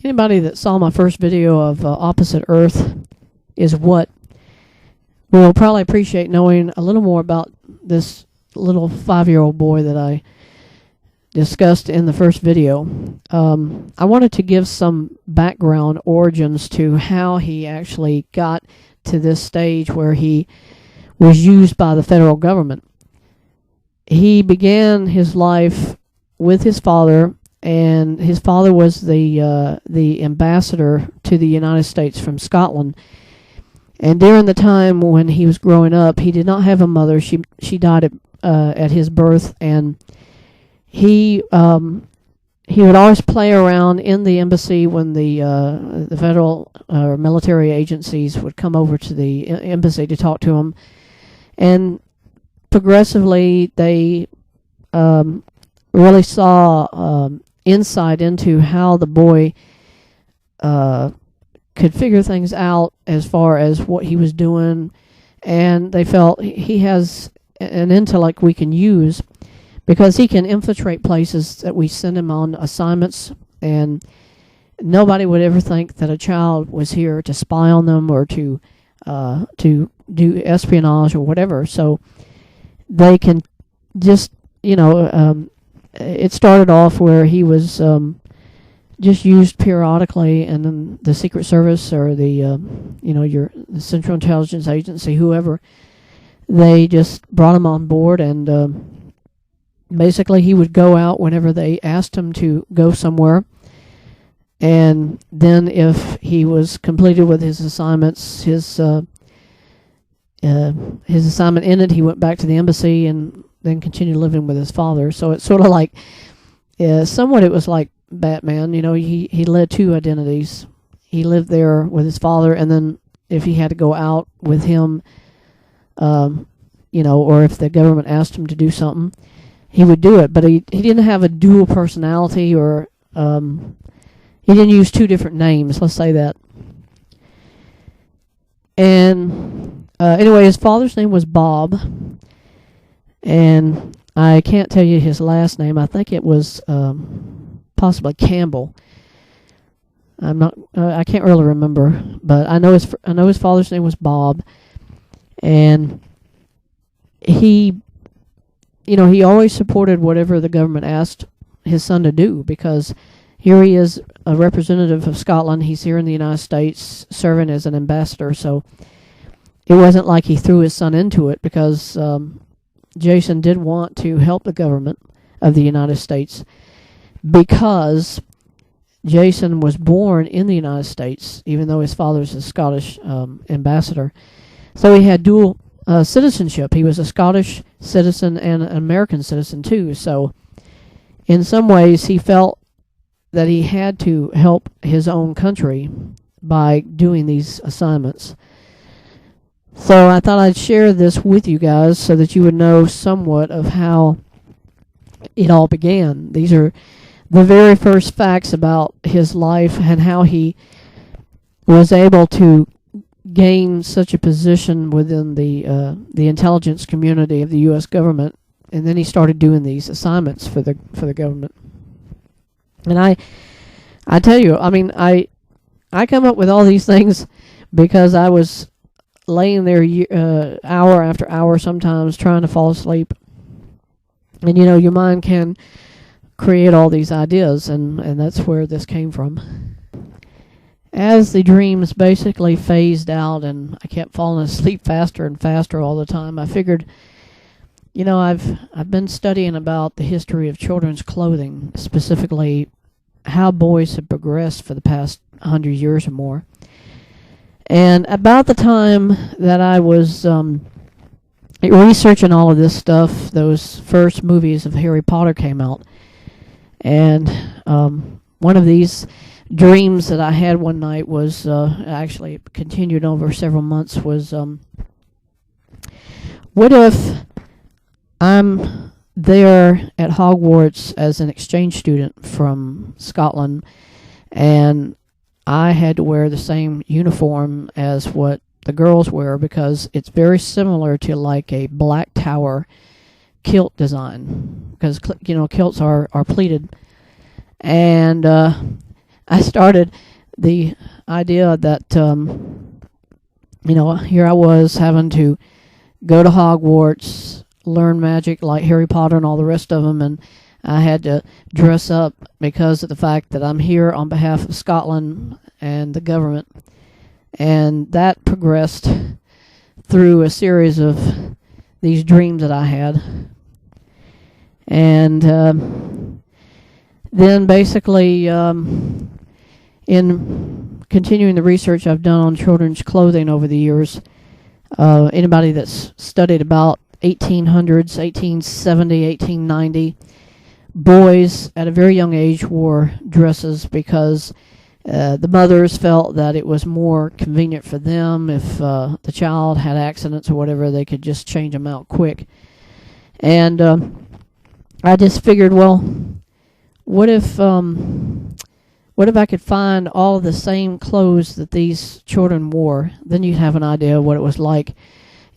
Anybody that saw my first video of Opposite Earth is What will probably appreciate knowing a little more about this little 5-year-old boy that I discussed in the first video. I wanted to give some background origins to how he actually got to this stage where he was used by the federal government. He began his life with his father, and his father was the ambassador to the United States from Scotland. And during the time when he was growing up, he did not have a mother. She died at his birth, and he would always play around in the embassy when the federal military agencies would come over to the embassy to talk to him. And progressively, they really saw insight into how the boy could figure things out as far as what he was doing, and they felt he has an intellect we can use because he can infiltrate places that we send him on assignments, and nobody would ever think that a child was here to spy on them or to do espionage or whatever. So they can just, it started off where he was just used periodically, and then the Secret Service or the Central Intelligence Agency, whoever, they just brought him on board, and basically he would go out whenever they asked him to go somewhere. And then if he was completed with his assignments, his assignment ended, he went back to the embassy and then continued living with his father. So it's sort of like, somewhat it was like Batman. He led two identities. He lived there with his father, and then if he had to go out with him, or if the government asked him to do something, he would do it. But he didn't have a dual personality, or he didn't use two different names, let's say that. And anyway, his father's name was Bob, and I can't tell you his last name. I think it was possibly Campbell. I can't really remember, but I know his father's name was Bob, and he always supported whatever the government asked his son to do, because here he is, a representative of Scotland. He's here in the United States serving as an ambassador, so it wasn't like he threw his son into it, because Jason did want to help the government of the United States, because Jason was born in the United States, even though his father's a Scottish ambassador. So he had dual citizenship. He was a Scottish citizen and an American citizen too. So in some ways he felt that he had to help his own country by doing these assignments. So I thought I'd share this with you guys so that you would know somewhat of how it all began. These are the very first facts about his life and how he was able to gain such a position within the intelligence community of the U.S. government, and then he started doing these assignments for the government. And I tell you, I come up with all these things because I was laying there hour after hour sometimes trying to fall asleep, and your mind can create all these ideas, and that's where this came from. As the dreams basically phased out and I kept falling asleep faster and faster all the time, I figured, I've been studying about the history of children's clothing, specifically how boys have progressed for the past 100 years or more. And about the time that I was researching all of this stuff, those first movies of Harry Potter came out. And one of these dreams that I had one night was, actually it continued over several months, was, what if I'm there at Hogwarts as an exchange student from Scotland, and I had to wear the same uniform as what the girls wear, because it's very similar to like a Black Tower kilt design, because kilts are pleated. And I started the idea that, here I was having to go to Hogwarts, learn magic like Harry Potter and all the rest of them, and I had to dress up because of the fact that I'm here on behalf of Scotland and the government. And that progressed through a series of these dreams that I had. And then basically, in continuing the research I've done on children's clothing over the years, anybody that's studied about 1800s, 1870, 1890, boys at a very young age wore dresses because the mothers felt that it was more convenient for them if the child had accidents or whatever, they could just change them out quick. And I just figured, well, what if I could find all the same clothes that these children wore? Then you'd have an idea of what it was like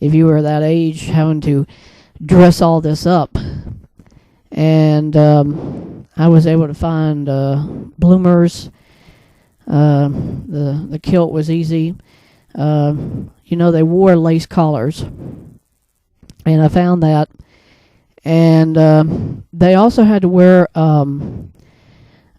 if you were that age, having to dress all this up. And I was able to find bloomers. The kilt was easy. They wore lace collars, and I found that. And they also had to wear,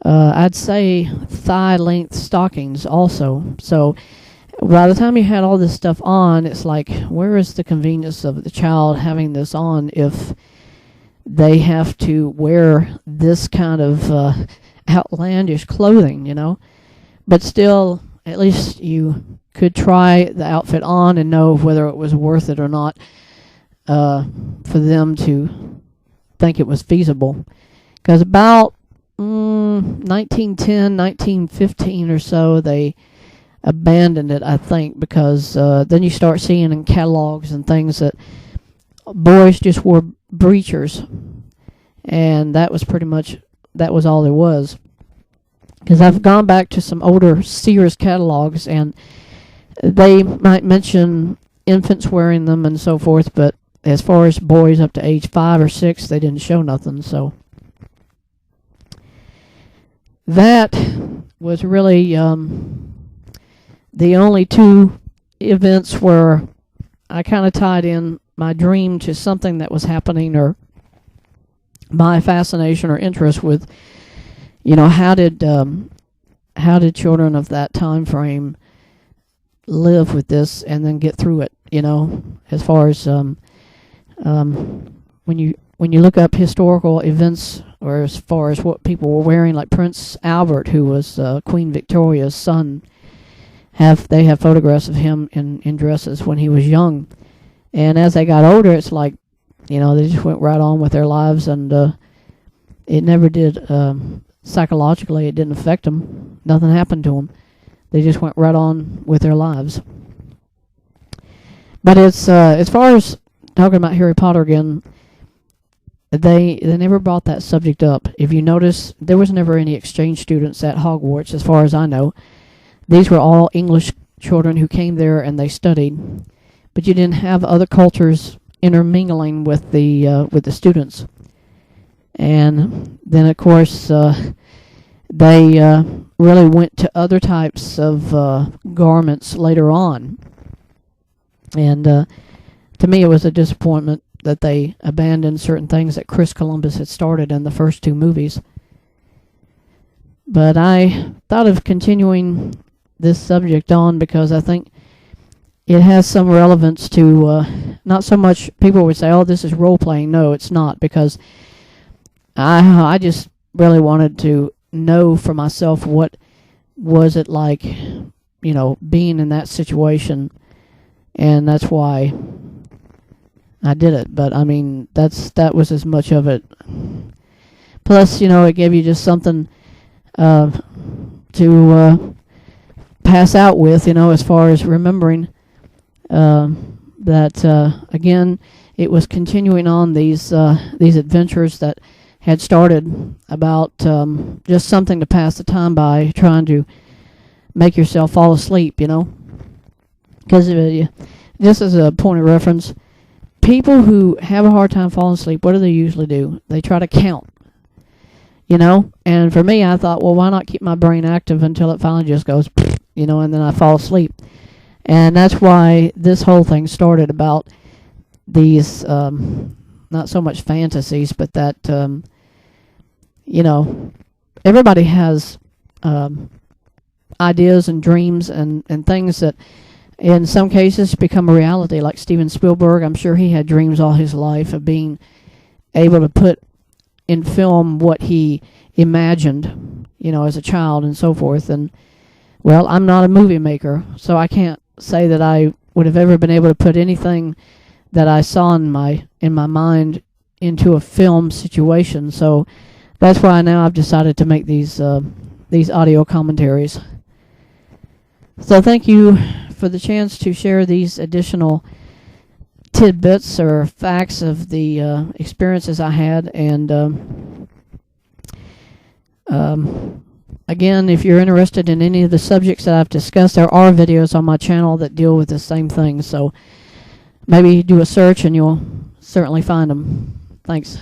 I'd say, thigh-length stockings also. So by the time you had all this stuff on, it's like, where is the convenience of the child having this on if they have to wear this kind of outlandish clothing, But still, at least you could try the outfit on and know whether it was worth it or not for them to think it was feasible. Because about 1910, 1915 or so, they abandoned it, I think, because then you start seeing in catalogs and things that boys just wore breechers, and that was all there was. Because I've gone back to some older Sears catalogs, and they might mention infants wearing them and so forth, but as far as boys up to age 5 or 6, they didn't show nothing. So that was really the only two events where I kind of tied in my dream to something that was happening, or my fascination or interest with, how did children of that time frame live with this and then get through it, as far as when you look up historical events, or as far as what people were wearing, like Prince Albert, who was Queen Victoria's son, they have photographs of him in dresses when he was young. And as they got older, it's like, they just went right on with their lives, and it never did, psychologically, it didn't affect them. Nothing happened to them. They just went right on with their lives. But it's, as far as talking about Harry Potter again, they never brought that subject up. If you notice, there was never any exchange students at Hogwarts, as far as I know. These were all English children who came there and they studied. But you didn't have other cultures intermingling with the students. And then, of course, they really went to other types of garments later on. And to me, it was a disappointment that they abandoned certain things that Chris Columbus had started in the first 2 movies. But I thought of continuing this subject on because I think it has some relevance to, not so much people would say, oh, this is role-playing. No, it's not, because I just really wanted to know for myself what was it like, being in that situation, and that's why I did it. But I mean, that was as much of it. Plus, it gave you just something to pass out with, as far as remembering that again, it was continuing on these adventures that had started about just something to pass the time by, trying to make yourself fall asleep, Because just as a point of reference, people who have a hard time falling asleep, what do they usually do? They try to count. you know. And for me, I thought, well, why not keep my brain active until it finally just goes, you know, and then I fall asleep. And that's why this whole thing started, about these, not so much fantasies, but that, you know, everybody has ideas and dreams and things that in some cases become a reality. Like Steven Spielberg, I'm sure he had dreams all his life of being able to put in film what he imagined, you know, as a child and so forth. And, well, I'm not a movie maker, so I can't say that I would have ever been able to put anything that I saw in my mind into a film situation. So that's why now I've decided to make these audio commentaries. So thank you for the chance to share these additional tidbits or facts of the experiences I had. And again, if you're interested in any of the subjects that I've discussed, there are videos on my channel that deal with the same thing. So maybe do a search and you'll certainly find them. Thanks.